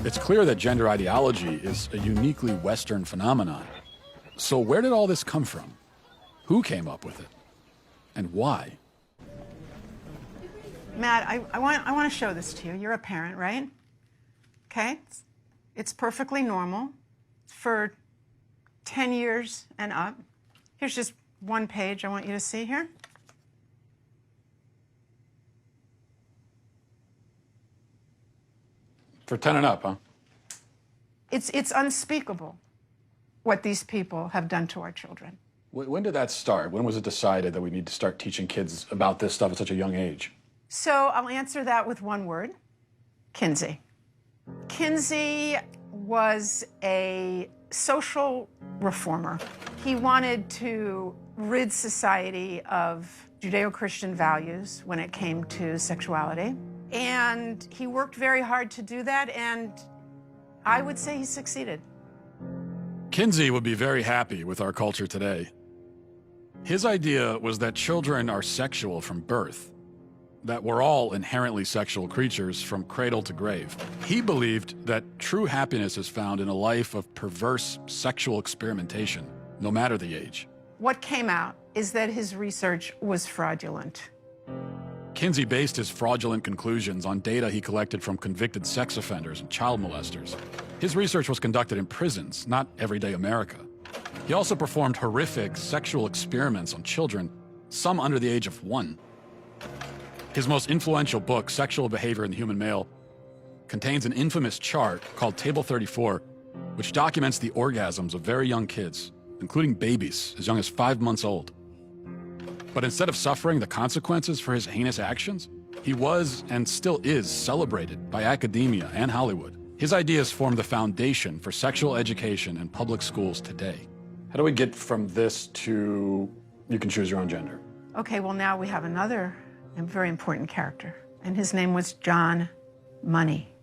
It's clear that gender ideology is a uniquely Western phenomenon. So where did all this come from? Who came up with it? And why? Matt, I want to show this to you. You're a parent, right? Okay? It's perfectly normal for 10 years and up. Here's just one page I want you to see here. For 10 and up, huh? It's unspeakable what these people have done to our children. When did that start? When was it decided that we need to start teaching kids about this stuff at such a young age? So I'll answer that with one word: Kinsey. Kinsey was a social reformer. He wanted to rid society of Judeo-Christian values when it came to sexuality. And he worked very hard to do that, and I would say he succeeded. Kinsey would be very happy with our culture today. His idea was that children are sexual from birth, that we're all inherently sexual creatures from cradle to grave. He believed that true happiness is found in a life of perverse sexual experimentation, no matter the age. What came out is that his research was fraudulent. Kinsey based his fraudulent conclusions on data he collected from convicted sex offenders and child molesters. His research was conducted in prisons, not everyday America. He also performed horrific sexual experiments on children, some under the age of 1. His most influential book, Sexual Behavior in the Human Male, contains an infamous chart called Table 34, which documents the orgasms of very young kids, including babies as young as 5 months old. But instead of suffering the consequences for his heinous actions, he was and still is celebrated by academia and Hollywood. His ideas form the foundation for sexual education in public schools today. How do we get from this to you can choose your own gender? Okay, well, now we have another very important character, and his name was John Money.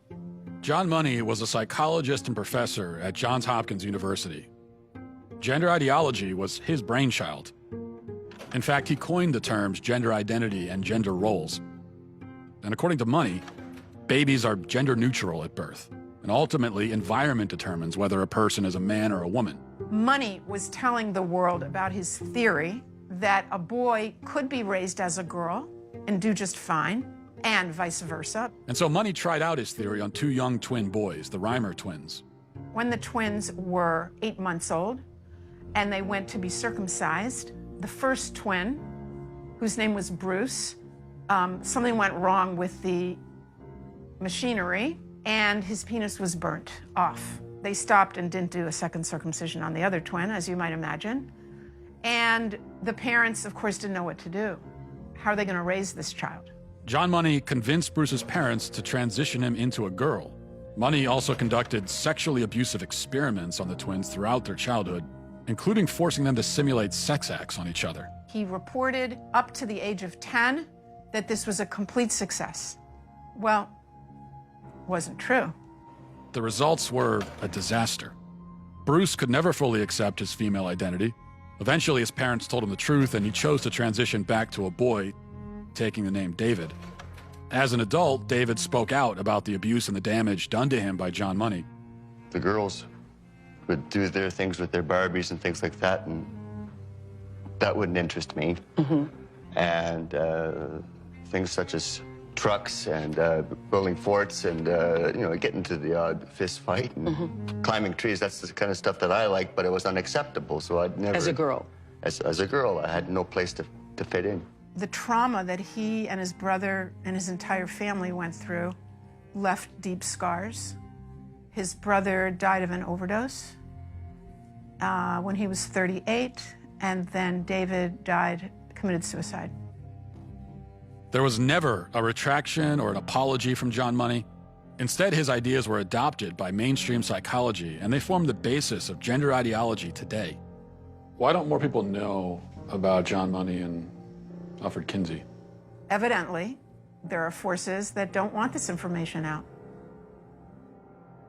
John Money was a psychologist and professor at Johns Hopkins University. Gender ideology was his brainchild. In fact, he coined the terms gender identity and gender roles. And according to Money, babies are gender neutral at birth, and ultimately environment determines whether a person is a man or a woman. Money was telling the world about his theory that a boy could be raised as a girl and do just fine, and vice versa. And so Money tried out his theory on 2 young twin boys, the Reimer twins. When the twins were 8 months old and they went to be circumcised, the first twin, whose name was Bruce, something went wrong with the machinery and his penis was burnt off. They stopped and didn't do a second circumcision on the other twin, as you might imagine. And the parents, of course, didn't know what to do. How are they going to raise this child? John Money convinced Bruce's parents to transition him into a girl. Money also conducted sexually abusive experiments on the twins throughout their childhood, including forcing them to simulate sex acts on each other. He reported up to the age of 10 that this was a complete success. Well, wasn't true. The results were a disaster. Bruce could never fully accept his female identity. Eventually, his parents told him the truth, and he chose to transition back to a boy, taking the name David. As an adult, David spoke out about the abuse and the damage done to him by John Money. The girls would do their things with their Barbies and things like that, and that wouldn't interest me. And things such as trucks and building forts and, you know, getting to the odd fist fight and climbing trees, that's the kind of stuff that I like, but it was unacceptable, so I'd never... As a girl? As a girl, I had no place to fit in. The trauma that he and his brother and his entire family went through left deep scars. His brother died of an overdose when he was 38, and then David committed suicide. There was never a retraction or an apology from John Money. Instead, his ideas were adopted by mainstream psychology, and they form the basis of gender ideology today. Why don't more people know about John Money and Alfred Kinsey? Evidently, there are forces that don't want this information out.